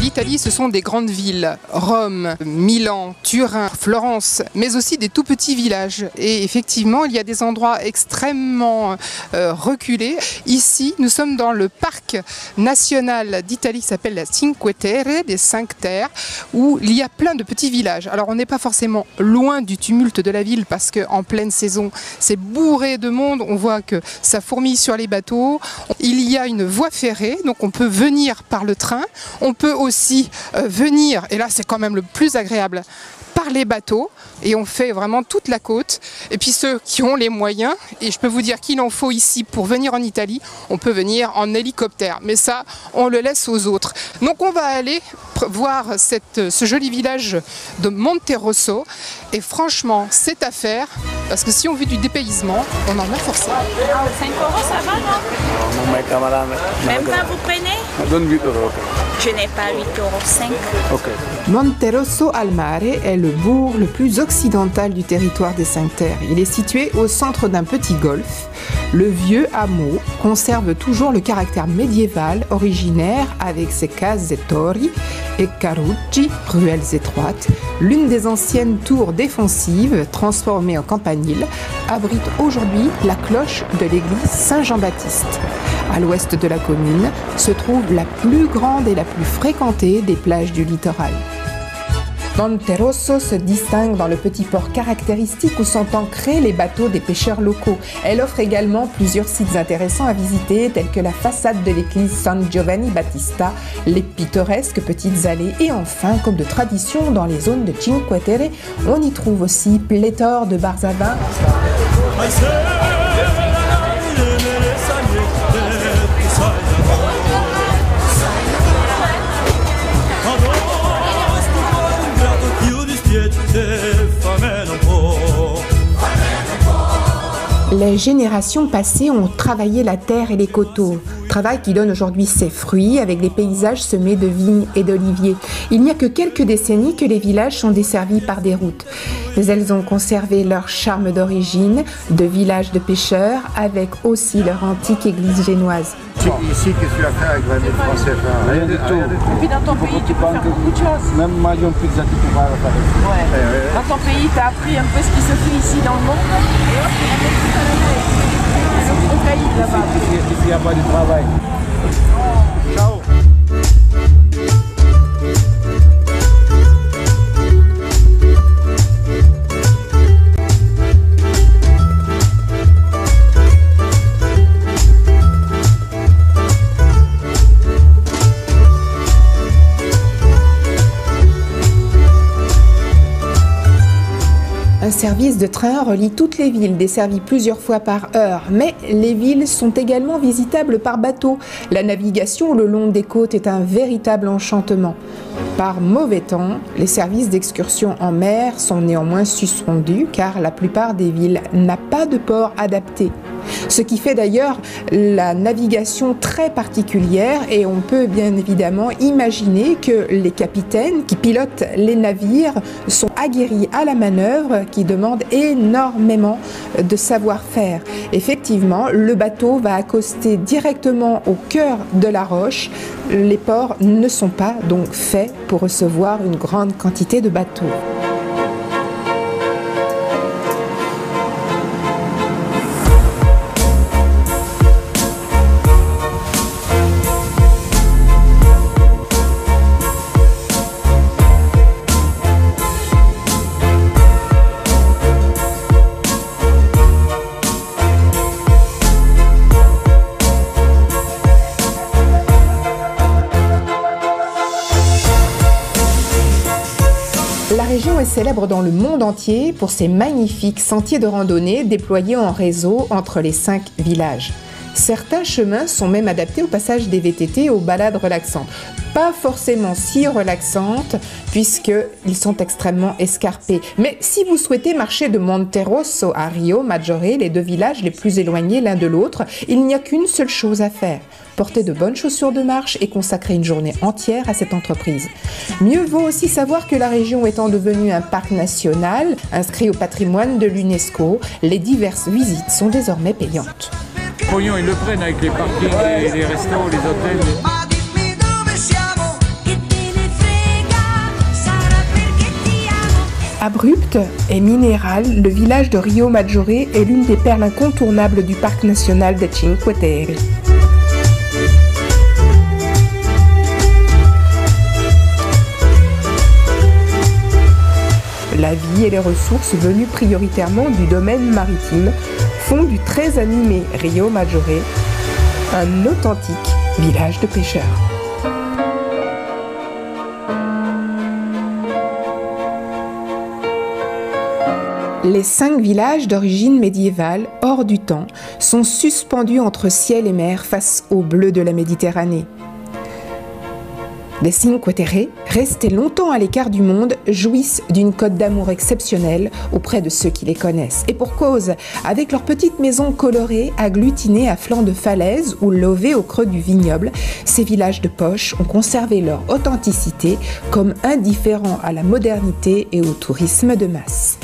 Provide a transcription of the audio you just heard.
L'Italie, ce sont des grandes villes, Rome, Milan, Turin, Florence, mais aussi des tout petits villages. Et effectivement, il y a des endroits extrêmement reculés. Ici, nous sommes dans le parc national d'Italie qui s'appelle la Cinque Terre, des 5 terres, où il y a plein de petits villages. Alors on n'est pas forcément loin du tumulte de la ville parce qu'en pleine saison, c'est bourré de monde. On voit que ça fourmille sur les bateaux. Il y a une voie ferrée, donc on peut venir par le train. On peut aussi venir, et là c'est quand même le plus agréable, par les bateaux, et on fait vraiment toute la côte. Et puis ceux qui ont les moyens, et je peux vous dire qu'il en faut ici pour venir en Italie, on peut venir en hélicoptère, mais ça on le laisse aux autres. Donc on va aller voir ce joli village de Monterosso, et franchement c'est à faire, parce que si on veut du dépaysement, on en a forcément. 5 euros ça va, non? Même pas vous prenez? Donne 8 euros. Je n'ai pas 8,5 €. Ok. Monterosso al Mare est le bourg le plus occidental du territoire des 5 terres. Il est situé au centre d'un petit golfe. Le vieux hameau conserve toujours le caractère médiéval originaire avec ses cases et tori et carucci, ruelles étroites. L'une des anciennes tours défensives, transformée en campanile, abrite aujourd'hui la cloche de l'église Saint-Jean-Baptiste. À l'ouest de la commune se trouve la plus grande et la plus fréquentée des plages du littoral. Monterosso se distingue dans le petit port caractéristique où sont ancrés les bateaux des pêcheurs locaux. Elle offre également plusieurs sites intéressants à visiter, tels que la façade de l'église San Giovanni Battista, les pittoresques petites allées et enfin, comme de tradition dans les zones de Cinque Terre, on y trouve aussi pléthore de bars à vin. Les générations passées ont travaillé la terre et les coteaux, travail qui donne aujourd'hui ses fruits avec des paysages semés de vignes et d'oliviers. Il n'y a que quelques décennies que les villages sont desservis par des routes, mais elles ont conservé leur charme d'origine, de village de pêcheurs, avec aussi leur antique église génoise. Ici, qu'est-ce que tu as fait avec 20 000 francs CFA? Rien du tout. Et puis dans ton pays, tu peux faire beaucoup de choses. Même Marion Pizza, tu peux pas le faire. Ouais. Dans ton pays, tu as appris un peu ce qui se fait ici dans le monde. Et hop, c'est un caïd là-bas. Ici, il n'y a pas de travail. Ciao. Un service de train relie toutes les villes, desservies plusieurs fois par heure. Mais les villes sont également visitables par bateau. La navigation le long des côtes est un véritable enchantement. Par mauvais temps, les services d'excursion en mer sont néanmoins suspendus car la plupart des villes n'ont pas de port adapté. Ce qui fait d'ailleurs la navigation très particulière et on peut bien évidemment imaginer que les capitaines qui pilotent les navires sont aguerris à la manœuvre qui demande énormément de savoir-faire. Effectivement, le bateau va accoster directement au cœur de la roche. Les ports ne sont pas donc faits pour recevoir une grande quantité de bateaux. La région est célèbre dans le monde entier pour ses magnifiques sentiers de randonnée déployés en réseau entre les 5 villages. Certains chemins sont même adaptés au passage des VTT et aux balades relaxantes. Pas forcément si relaxantes puisqu'ils sont extrêmement escarpés. Mais si vous souhaitez marcher de Monterosso à Rio Maggiore, les 2 villages les plus éloignés l'un de l'autre, il n'y a qu'une seule chose à faire. Porter de bonnes chaussures de marche et consacrer une journée entière à cette entreprise. Mieux vaut aussi savoir que la région étant devenue un parc national, inscrit au patrimoine de l'UNESCO, les diverses visites sont désormais payantes. pognon, ils le prennent avec les parkings, les restos, les hôtels. Abrupt et minéral, le village de Rio Maggiore est l'une des perles incontournables du parc national des Cinque Terre. La vie et les ressources venues prioritairement du domaine maritime font du très animé Rio Maggiore un authentique village de pêcheurs. Les 5 villages d'origine médiévale, hors du temps, sont suspendus entre ciel et mer face au bleu de la Méditerranée. Les Cinque Terre, restés longtemps à l'écart du monde, jouissent d'une cote d'amour exceptionnelle auprès de ceux qui les connaissent. Et pour cause, avec leurs petites maisons colorées, agglutinées à flanc de falaise ou levées au creux du vignoble, ces villages de poche ont conservé leur authenticité comme indifférents à la modernité et au tourisme de masse.